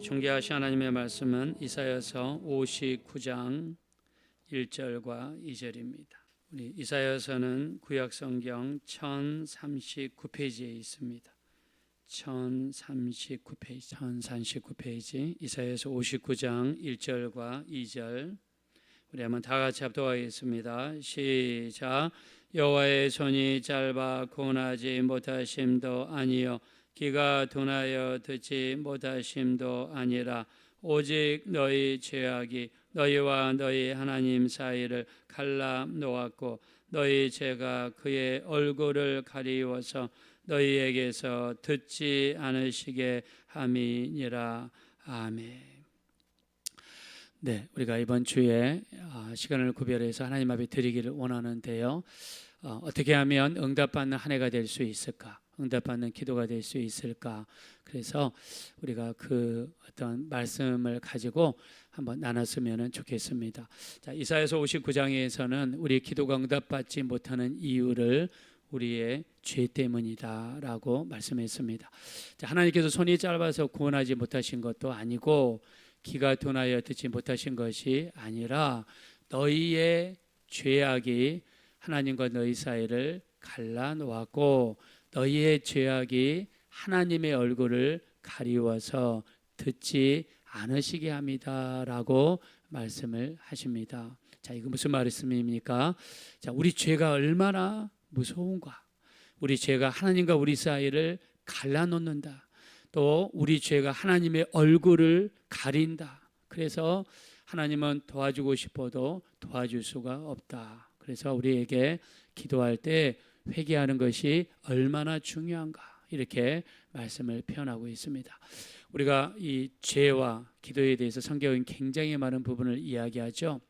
존귀하신 하나님의 말씀은 이사야서 59장 1절과 2절입니다. 우리 이사야서는 구약성경 1039페이지에 있습니다. 1039페이지 이사야서 59장 1절과 2절 우리 한번 다 같이 합독하겠습니다. 시작. 여호와의 손이 짧아 고나지 못하심도 아니요 귀가 둔하여 듣지 못하심도 아니라 오직 너희 죄악이 너희와 너희 하나님 사이를 갈라 놓았고 너희 죄가 그의 얼굴을 가리워서 너희에게서 듣지 않으시게 함이니라. 아멘. 네, 우리가 이번 주에 시간을 구별해서 하나님 앞에 드리기를 원하는데요. 어떻게 하면 응답받는 한 해가 될 수 있을까? 응답받는 기도가 될 수 있을까? 그래서 우리가 그 어떤 말씀을 가지고 한번 나눴으면 좋겠습니다. 자, 이사야서 59장에서는 우리 기도가 응답받지 못하는 이유를 우리의 죄 때문이다라고 말씀했습니다. 자, 하나님께서 손이 짧아서 구원하지 못하신 것도 아니고 귀가 둔하여 듣지 못하신 것이 아니라 너희의 죄악이 하나님과 너희 사이를 갈라놓았고 너희의 죄악이 하나님의 얼굴을 가리워서 듣지 않으시게 합니다라고 말씀을 하십니다. 자, 이거 무슨 말씀입니까? 자, 우리 죄가 얼마나 무서운가? 우리 죄가 하나님과 우리 사이를 갈라놓는다. 또 우리 죄가 하나님의 얼굴을 가린다. 그래서 하나님은 도와주고 싶어도 도와줄 수가 없다. 그래서 우리에게 기도할 때 회개하는 것이 얼마나 중요한가 이렇게 말씀을 표현하고 있습니다. 우리가 이 죄와 기도에 대해서 성경은 굉장히 많은 부분을 이야기하죠.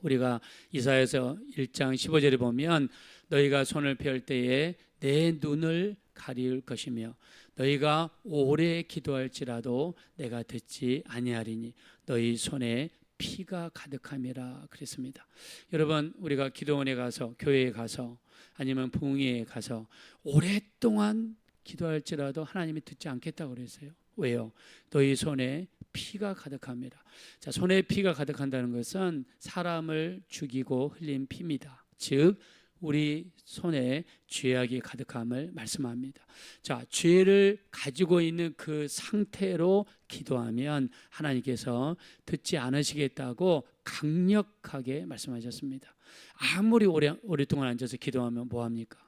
우리가 이사야서 1장 15절에 보면 너희가 손을 펼 때에 내 눈을 가리울 것이며 너희가 오래 기도할지라도 내가 듣지 아니하리니 너희 손에 피가 가득함이라 그랬습니다. 여러분, 우리가 기도원에 가서 교회에 가서 아니면 부흥회에 가서 오랫동안 기도할지라도 하나님이 듣지 않겠다고 그랬어요. 왜요? 너희 손에 피가 가득함이라. 자, 손에 피가 가득한다는 것은 사람을 죽이고 흘린 피입니다. 즉 우리 손에 죄악이 가득함을 말씀합니다. 자, 죄를 가지고 있는 그 상태로 기도하면 하나님께서 듣지 않으시겠다고 강력하게 말씀하셨습니다. 아무리 오랫동안 앉아서 기도하면 뭐합니까?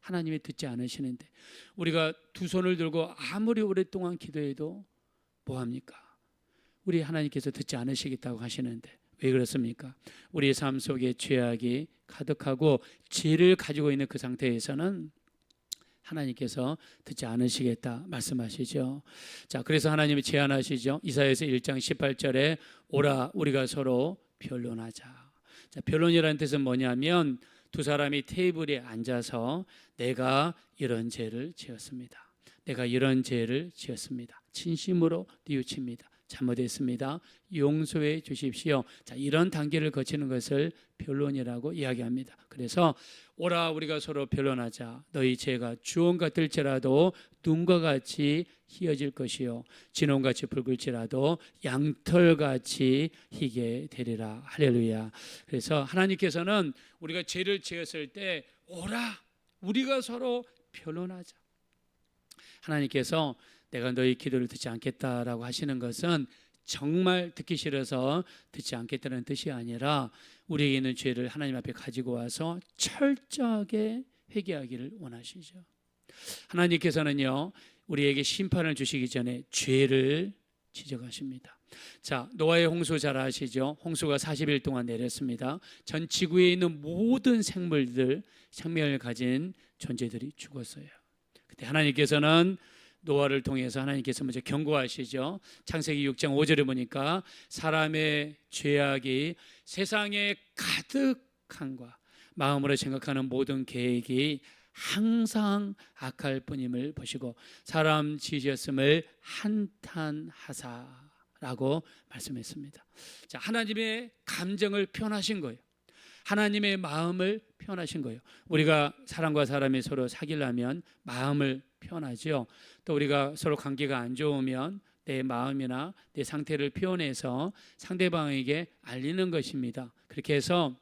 하나님이 듣지 않으시는데 우리가 두 손을 들고 아무리 오랫동안 기도해도 뭐합니까? 우리 하나님께서 듣지 않으시겠다고 하시는데 왜 그렇습니까? 우리의 삶 속에 죄악이 가득하고 죄를 가지고 있는 그 상태에서는 하나님께서 듣지 않으시겠다 말씀하시죠. 자, 그래서 하나님이 제안하시죠. 이사야서 1장 18절에 오라 우리가 서로 변론하자. 자, 변론이라는 뜻은 뭐냐면 두 사람이 테이블에 앉아서 내가 이런 죄를 지었습니다. 내가 이런 죄를 지었습니다. 진심으로 뉘우칩니다. 잘못했습니다. 용서해 주십시오. 자, 이런 단계를 거치는 것을 변론이라고 이야기합니다. 그래서 오라 우리가 서로 변론하자. 너희 죄가 주홍 같을지라도 눈과 같이 희어질 것이요 진홍같이 붉을지라도 양털같이 희게 되리라. 할렐루야. 그래서 하나님께서는 우리가 죄를 지었을 때 오라 우리가 서로 변론하자. 하나님께서 내가 너희 기도를 듣지 않겠다라고 하시는 것은 정말 듣기 싫어서 듣지 않겠다는 뜻이 아니라 우리에게 있는 죄를 하나님 앞에 가지고 와서 철저하게 회개하기를 원하시죠. 하나님께서는요 우리에게 심판을 주시기 전에 죄를 지적하십니다. 자, 노아의 홍수 잘 아시죠? 홍수가 40일 동안 내렸습니다. 전 지구에 있는 모든 생물들, 생명을 가진 존재들이 죽었어요. 그때 하나님께서는 노아를 통해서 하나님께서 먼저 경고하시죠. 창세기 6장 5절에 보니까 사람의 죄악이 세상에 가득한과 마음으로 생각하는 모든 계획이 항상 악할 뿐임을 보시고 사람 지으셨음을 한탄하사라고 말씀했습니다. 자, 하나님의 감정을 표현하신 거예요. 하나님의 마음을 표현하신 거예요. 우리가 사람과 사람이 서로 사귀려면 마음을 표현하죠. 또 우리가 서로 관계가 안 좋으면 내 마음이나 내 상태를 표현해서 상대방에게 알리는 것입니다. 그렇게 해서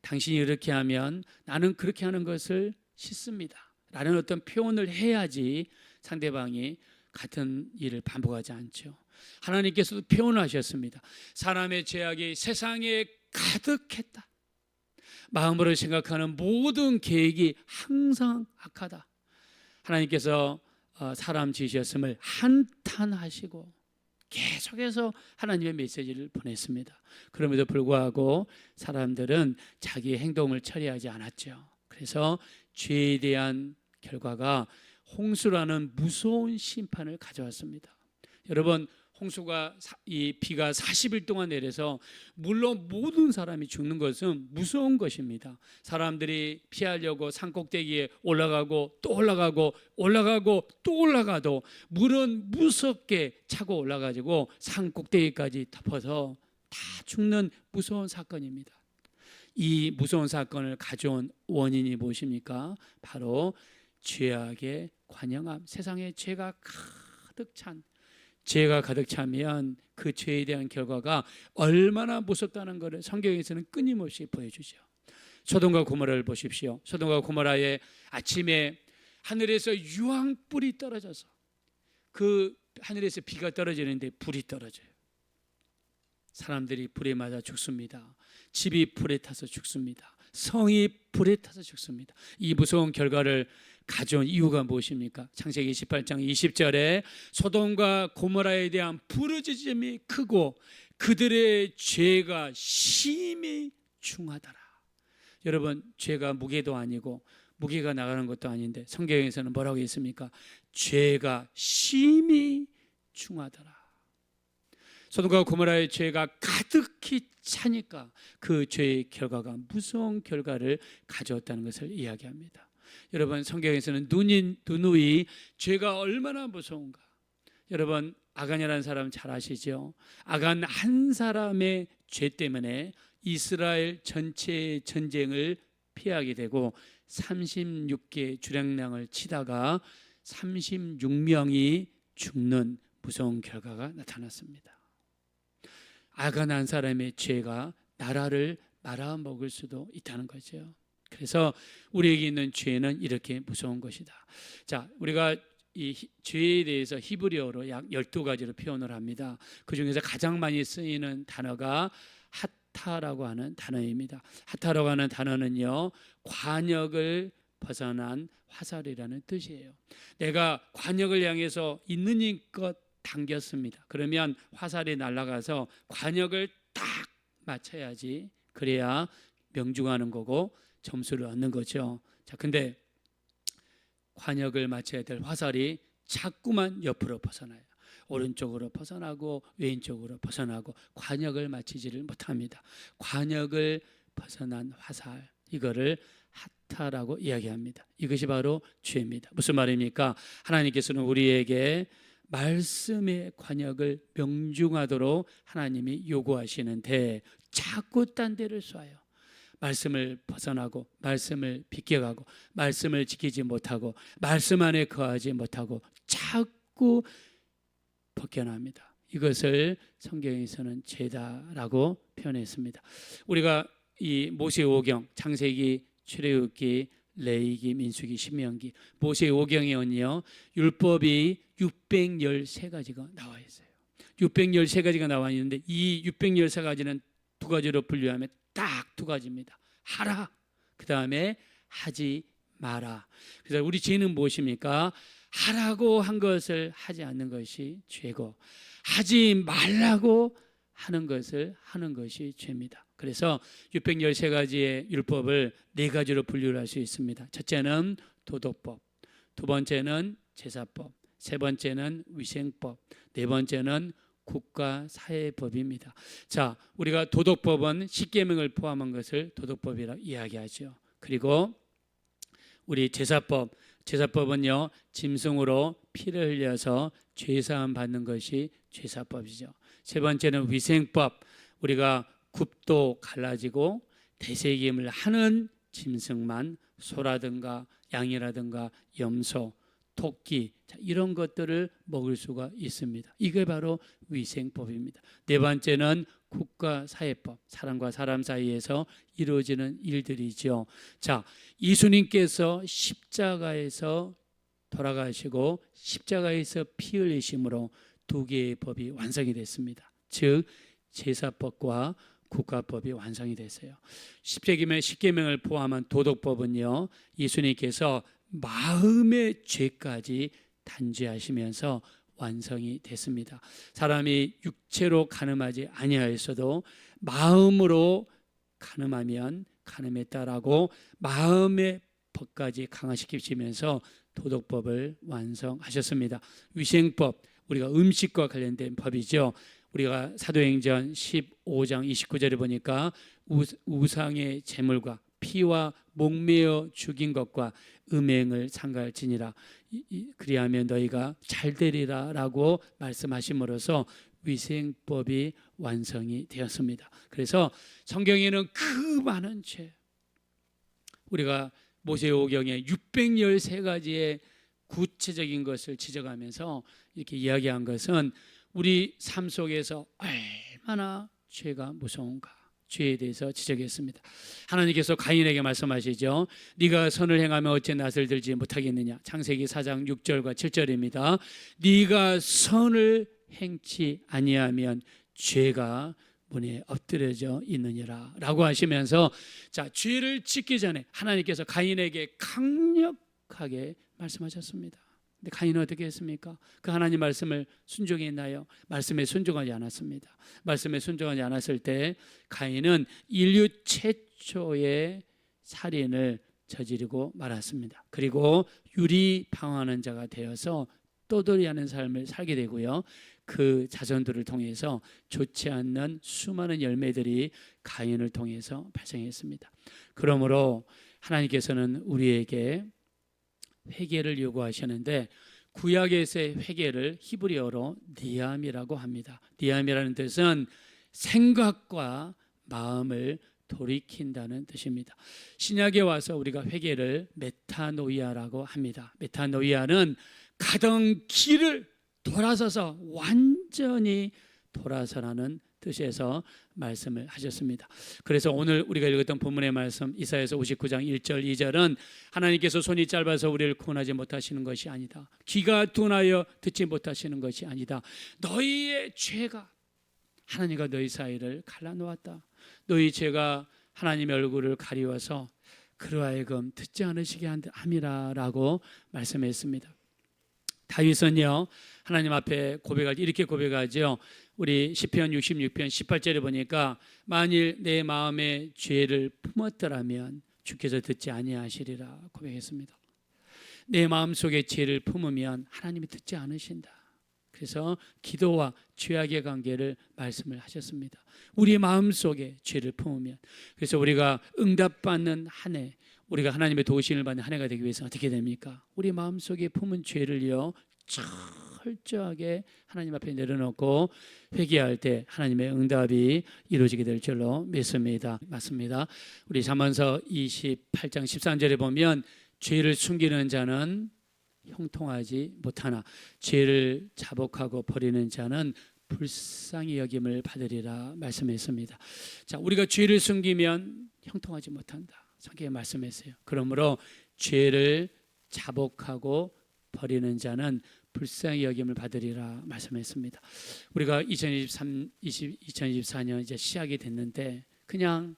당신이 이렇게 하면 나는 그렇게 하는 것을 싫습니다 라는 어떤 표현을 해야지 상대방이 같은 일을 반복하지 않죠. 하나님께서도 표현하셨습니다. 사람의 죄악이 세상에 가득했다. 마음으로 생각하는 모든 계획이 항상 악하다. 하나님께서 사람 지으셨음을 한탄하시고 계속해서 하나님의 메시지를 보냈습니다. 그럼에도 불구하고 사람들은 자기의 행동을 처리하지 않았죠. 그래서 죄에 대한 결과가 홍수라는 무서운 심판을 가져왔습니다. 여러분, 홍수가 이 비가 40일 동안 내려서 물론 모든 사람이 죽는 것은 무서운 것입니다. 사람들이 피하려고 산꼭대기에 올라가고 또 올라가고 올라가고 또 올라가도 물은 무섭게 차고 올라가지고 산꼭대기까지 덮어서 다 죽는 무서운 사건입니다. 이 무서운 사건을 가져온 원인이 무엇입니까? 바로 죄악의 관영함. 세상에 죄가 가득 차면 그 죄에 대한 결과가 얼마나 무섭다는 것을 성경에서는 끊임없이 보여주죠. 소돔과 고모라를 보십시오. 소돔과 고모라의 아침에 하늘에서 유황불이 떨어져서 그 하늘에서 비가 떨어지는데 불이 떨어져요. 사람들이 불에 맞아 죽습니다. 집이 불에 타서 죽습니다. 성이 불에 타서 죽습니다. 이 무서운 결과를 가져온 이유가 무엇입니까? 창세기 18장 20절에 소돔과 고모라에 대한 부르짖음이 크고 그들의 죄가 심히 중하더라. 여러분, 죄가 무게도 아니고 무게가 나가는 것도 아닌데 성경에서는 뭐라고 했습니까? 죄가 심히 중하더라. 소돔과 고모라의 죄가 가득히 차니까 그 죄의 결과가 무서운 결과를 가져왔다는 것을 이야기합니다. 여러분, 성경에서는 누누이 죄가 얼마나 무서운가. 여러분, 아간이라는 사람 잘 아시죠? 아간 한 사람의 죄 때문에 이스라엘 전체의 전쟁을 피하게 되고 36개 주량량을 치다가 36명이 죽는 무서운 결과가 나타났습니다. 아간 한 사람의 죄가 나라를 말아먹을 수도 있다는 거죠. 그래서 우리에게 있는 죄는 이렇게 무서운 것이다. 자, 우리가 이 죄에 대해서 히브리어로 약 12가지로 표현을 합니다. 그 중에서 가장 많이 쓰이는 단어가 하타라고 하는 단어입니다. 하타라고 하는 단어는요, 관역을 벗어난 화살이라는 뜻이에요. 내가 관역을 향해서 있는 힘껏 당겼습니다. 그러면 화살이 날아가서 관역을 딱 맞춰야지, 그래야 명중하는 거고 점수를 얻는 거죠. 자, 근데 관역을 맞춰야 될 화살이 자꾸만 옆으로 벗어나요. 오른쪽으로 벗어나고 왼쪽으로 벗어나고 관역을 맞추지를 못합니다. 관역을 벗어난 화살, 이거를 하타라고 이야기합니다. 이것이 바로 죄입니다. 무슨 말입니까? 하나님께서는 우리에게 말씀의 관역을 명중하도록 하나님이 요구하시는데 자꾸 딴 데를 쏴요. 말씀을 벗어나고 말씀을 비껴가고 말씀을 지키지 못하고 말씀 안에 거하지 못하고 자꾸 벗겨납니다. 이것을 성경에서는 죄다라고 표현했습니다. 우리가 이 모세오경, 창세기, 출애굽기, 레위기, 민수기, 신명기, 모세오경에는요 율법이 613가지가 나와 있어요. 613가지가 나와 있는데 이 613가지는 두 가지로 분류하면 딱 두 가지입니다. 하라, 그 다음에 하지 마라. 그래서 우리 죄는 무엇입니까? 하라고 한 것을 하지 않는 것이 죄고 하지 말라고 하는 것을 하는 것이 죄입니다. 그래서 613가지의 율법을 네 가지로 분류를 할 수 있습니다. 첫째는 도덕법, 두 번째는 제사법, 세 번째는 위생법, 네 번째는 국가사회법입니다. 자, 우리가 도덕법은 십계명을 포함한 것을 도덕법이라고 이야기하죠. 그리고 우리 제사법은요 짐승으로 피를 흘려서 죄사함 받는 것이 제사법이죠. 세 번째는 위생법, 우리가 굽도 갈라지고 대세김을 하는 짐승만 소라든가 양이라든가 염소, 토끼, 자, 이런 것들을 먹을 수가 있습니다. 이게 바로 위생법입니다. 네 번째는 국가사회법, 사람과 사람 사이에서 이루어지는 일들이죠. 자, 예수님께서 십자가에서 돌아가시고 십자가에서 피 흘리심으로 두 개의 법이 완성이 됐습니다. 즉 제사법과 국가법이 완성이 됐어요. 십계명을 포함한 도덕법은요, 예수님께서 마음의 죄까지 단죄하시면서 완성이 됐습니다. 사람이 육체로 간음하지 아니하였어도 마음으로 간음하면 간음했다라고 마음의 법까지 강화시키시면서 도덕법을 완성하셨습니다. 위생법, 우리가 음식과 관련된 법이죠. 우리가 사도행전 15장 29절에 보니까 우상의 제물과 피와 목매어 죽인 것과 음행을 삼갈지니라, 그리하면 너희가 잘 되리라 라고 말씀하심으로써 위생법이 완성이 되었습니다. 그래서 성경에는 그 많은 죄, 우리가 모세오경에 613가지의 구체적인 것을 지적하면서 이렇게 이야기한 것은 우리 삶 속에서 얼마나 죄가 무서운가, 죄에 대해서 지적했습니다. 하나님께서 가인에게 말씀하시죠. 네가 선을 행하면 어찌 낯을 들지 못하겠느냐. 창세기 4장 6절과 7절입니다. 네가 선을 행치 아니하면 죄가 문에 엎드려져 있느니라 라고 하시면서, 자, 죄를 짓기 전에 하나님께서 가인에게 강력하게 말씀하셨습니다. 근데 가인은 어떻게 했습니까? 그 하나님 말씀을 순종했나요? 말씀에 순종하지 않았습니다. 말씀에 순종하지 않았을 때 가인은 인류 최초의 살인을 저지르고 말았습니다. 그리고 유리방황하는 자가 되어서 떠돌이하는 삶을 살게 되고요, 그 자손들을 통해서 좋지 않는 수많은 열매들이 가인을 통해서 발생했습니다. 그러므로 하나님께서는 우리에게 회개를 요구하시는데, 구약에서의 회개를 히브리어로 니암이라고 합니다. 니암이라는 뜻은 생각과 마음을 돌이킨다는 뜻입니다. 신약에 와서 우리가 회개를 메타노이아라고 합니다. 메타노이아는 가던 길을 돌아서서 완전히 돌아서라는 뜻에서 말씀을 하셨습니다. 그래서 오늘 우리가 읽었던 본문의 말씀 이사야서 59장 1절 2절은 하나님께서 손이 짧아서 우리를 구원하지 못하시는 것이 아니다, 귀가 둔하여 듣지 못하시는 것이 아니다, 너희의 죄가 하나님과 너희 사이를 갈라놓았다. 너희 죄가 하나님의 얼굴을 가리워서 그로 하여금 듣지 않으시게 함이라라고 말씀했습니다. 다윗은요, 하나님 앞에 이렇게 고백하죠. 우리 시편 66편 18절에 보니까 만일 내 마음에 죄를 품었더라면 주께서 듣지 아니하시리라 고백했습니다. 내 마음속에 죄를 품으면 하나님이 듣지 않으신다. 그래서 기도와 죄악의 관계를 말씀을 하셨습니다. 우리 마음속에 죄를 품으면, 그래서 우리가 응답받는 한 해, 우리가 하나님의 도우심을 받는 한 해가 되기 위해서 어떻게 됩니까? 우리 마음속에 품은 죄를요 철저하게 하나님 앞에 내려놓고 회개할 때 하나님의 응답이 이루어지게 될 줄로 믿습니다. 맞습니다. 우리 잠언서 28장 13절에 보면 죄를 숨기는 자는 형통하지 못하나 죄를 자복하고 버리는 자는 불쌍히 여김을 받으리라 말씀했습니다. 자, 우리가 죄를 숨기면 형통하지 못한다, 성경에 말씀했어요. 그러므로 죄를 자복하고 버리는 자는 불쌍히 여김을 받으리라 말씀했습니다. 우리가 2024년 이제 시작이 됐는데 그냥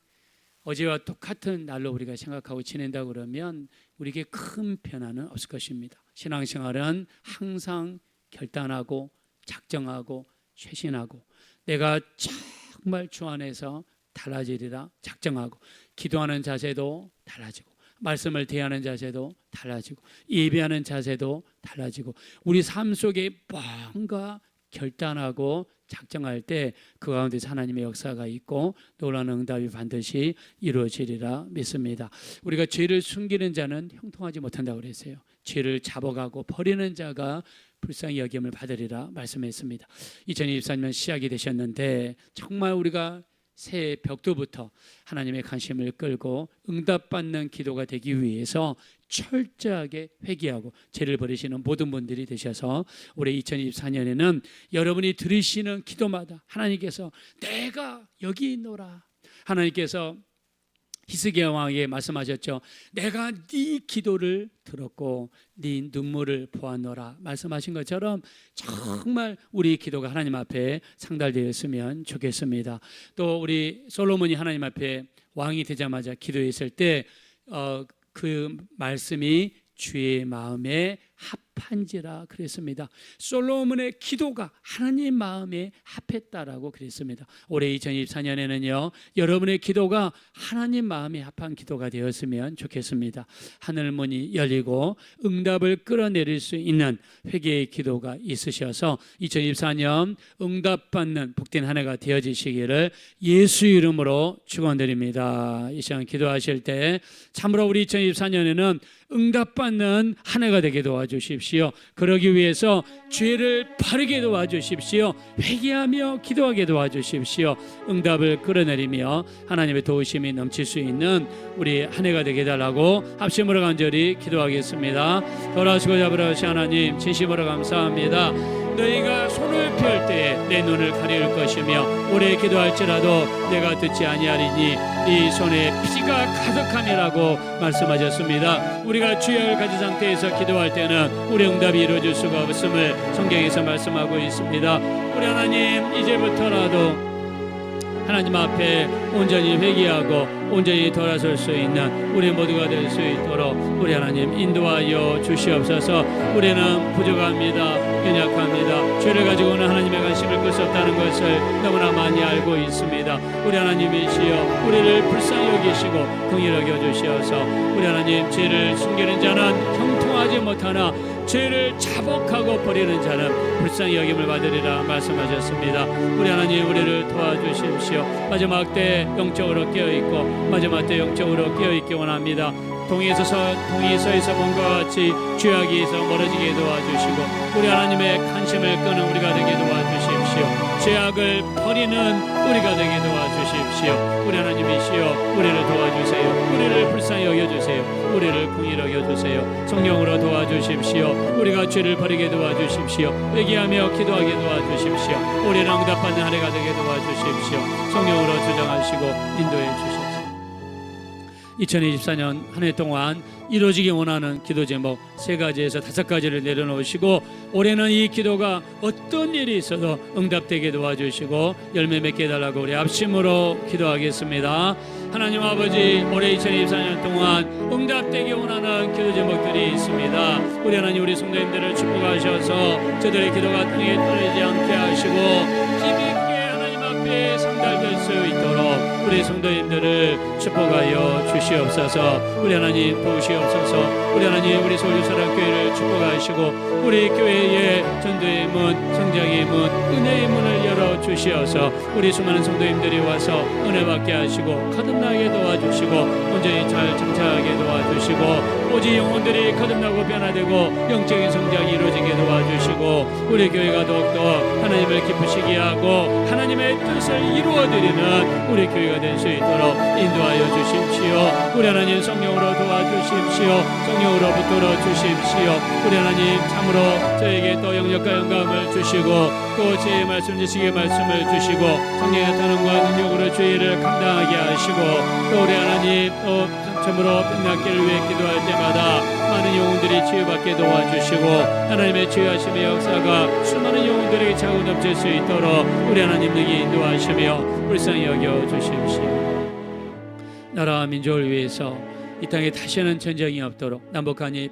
어제와 똑같은 날로 우리가 생각하고 지낸다 그러면 우리에게 큰 변화는 없을 것입니다. 신앙생활은 항상 결단하고 작정하고 쇄신하고, 내가 정말 주 안에서 달라지리라 작정하고, 기도하는 자세도 달라지고, 말씀을 대하는 자세도 달라지고, 예배하는 자세도 달라지고, 우리 삶 속에 뭔가 결단하고 작정할 때 그 가운데서 하나님의 역사가 있고 놀라운 응답이 반드시 이루어지리라 믿습니다. 우리가 죄를 숨기는 자는 형통하지 못한다고 그랬어요. 죄를 잡아가고 버리는 자가 불쌍히 여김을 받으리라 말씀했습니다. 2024년 시작이 되셨는데 정말 우리가 새해 벽두부터 하나님의 관심을 끌고 응답받는 기도가 되기 위해서 철저하게 회개하고 죄를 버리시는 모든 분들이 되셔서 올해 2024년에는 여러분이 들으시는 기도마다 하나님께서 내가 여기 있노라, 하나님께서 히스기야 왕에게 말씀하셨죠. 내가 네 기도를 들었고 네 눈물을 보았노라 말씀하신 것처럼 정말 우리 기도가 하나님 앞에 상달되었으면 좋겠습니다. 또 우리 솔로몬이 하나님 앞에 왕이 되자마자 기도했을 때 그 말씀이 주의 마음에 합한지라 그랬습니다. 솔로몬의 기도가 하나님 마음에 합했다라고 그랬습니다. 올해 2024년에는요 여러분의 기도가 하나님 마음에 합한 기도가 되었으면 좋겠습니다. 하늘 문이 열리고 응답을 끌어내릴 수 있는 회개의 기도가 있으셔서 2024년 응답받는 복된 한 해가 되어지시기를 예수 이름으로 축원드립니다. 이 시간 기도하실 때 참으로 우리 2024년에는 응답받는 한 해가 되게 도와주십시오. 그러기 위해서 죄를 바르게 도와주십시오. 회개하며 기도하게 도와주십시오. 응답을 끌어내리며 하나님의 도우심이 넘칠 수 있는 우리 한 해가 되게 해달라고 합심으로 간절히 기도하겠습니다. 돌아오시고 잡으라신 하나님 진심으로 감사합니다. 너희가 손을 펼 때에 내 눈을 가릴 것이며 오래 기도할지라도 내가 듣지 아니하리니 이 손에 피가 가득함이라고 말씀하셨습니다. 우리가 죄악을 가진 상태에서 기도할 때는 우리 응답이 이루어질 수가 없음을 성경에서 말씀하고 있습니다. 우리 하나님 이제부터라도 하나님 앞에 온전히 회개하고 온전히 돌아설 수 있는 우리 모두가 될 수 있도록 우리 하나님 인도하여 주시옵소서. 우리는 부족합니다. 연약합니다. 죄를 가지고는 하나님의 관심을 끌 수 없다는 것을 너무나 많이 알고 있습니다. 우리 하나님이시여 우리를 불쌍히 여기시고 긍휼히 여겨주시어서 우리 하나님 죄를 숨기는 자는 형통하지 못하나 죄를 자복하고 버리는 자는 불쌍히 여김을 받으리라 말씀하셨습니다. 우리 하나님 우리를 도와주십시오. 마지막 때 영적으로 깨어있고 마지막 때 영적으로 깨어있기 원합니다. 동의에서 서에서 몸과 같이 죄악에서 멀어지게 도와주시고 우리 하나님의 관심을 끄는 우리가 되게 도와주십시오. 죄악을 버리는 우리가 되게 도와주십시오. 우리 하나님이시여 우리를 도와주세요. 우리를 불쌍히 여겨주세요. 우리를 긍휼히 여겨주세요. 성령으로 도와주십시오. 우리가 죄를 버리게 도와주십시오. 회개하며 기도하게 도와주십시오. 우리를 응답받는 한 해가 되게 도와주십시오. 성령으로 주장하시고 인도해 주십시오. 2024년 한 해 동안 이루어지기 원하는 기도 제목 3가지에서 5가지를 내려놓으시고 올해는 이 기도가 어떤 일이 있어도 응답되게 도와주시고 열매 맺게 해달라고 우리 합심으로 기도하겠습니다. 하나님 아버지 올해 2024년 동안 응답되게 원하는 기도 제목들이 있습니다. 우리 하나님 우리 성도님들을 축복하셔서 저들의 기도가 땅에 떨어지지 않게 하시고 힘있게 하나님 앞에 상달될 수 있도록 우리 성도님들을 축복하여 주시옵소서. 우리 하나님 도우시옵소서. 우리 하나님 우리 서울사랑교회를 축복하시고 우리 교회의 전도의 문, 성장의 문, 은혜의 문을 열어주시어서 우리 수많은 성도님들이 와서 은혜 받게 하시고 거듭나게 도와주시고 온전히 잘 정착하게 도와주시고 오직 영혼들이 거듭나고 변화되고 영적인 성장이 이루어지게 도와주시고 우리 교회가 더욱더 하나님을 기쁘시게 하고 하나님의 뜻을 이루어드리는 우리 교회가 될 수 있도록 인도하여 주십시오. 우리 하나님 성령으로 도와주십시오. 성령으로 붙들어 주십시오. 우리 하나님 참으로 저에게 또 영역과 영감을 주시고 또 제 말씀 지식의 말씀을 주시고 성령의 나타남과 능력으로 죄를 감당하게 하시고 또 우리 하나님 또 참으로 빛나기를 위해 기도할 때마다 많은 영혼들이 치유받게 도와주시고 하나님의 치유하심의 역사가 수많은 영혼들에게 차고 넘칠 수 있도록 우리 하나님 능히 인도하시며 불쌍히 여겨주십시오. 나라와 민족을 위해서 이 땅에 다시는 전쟁이 없도록 남북한이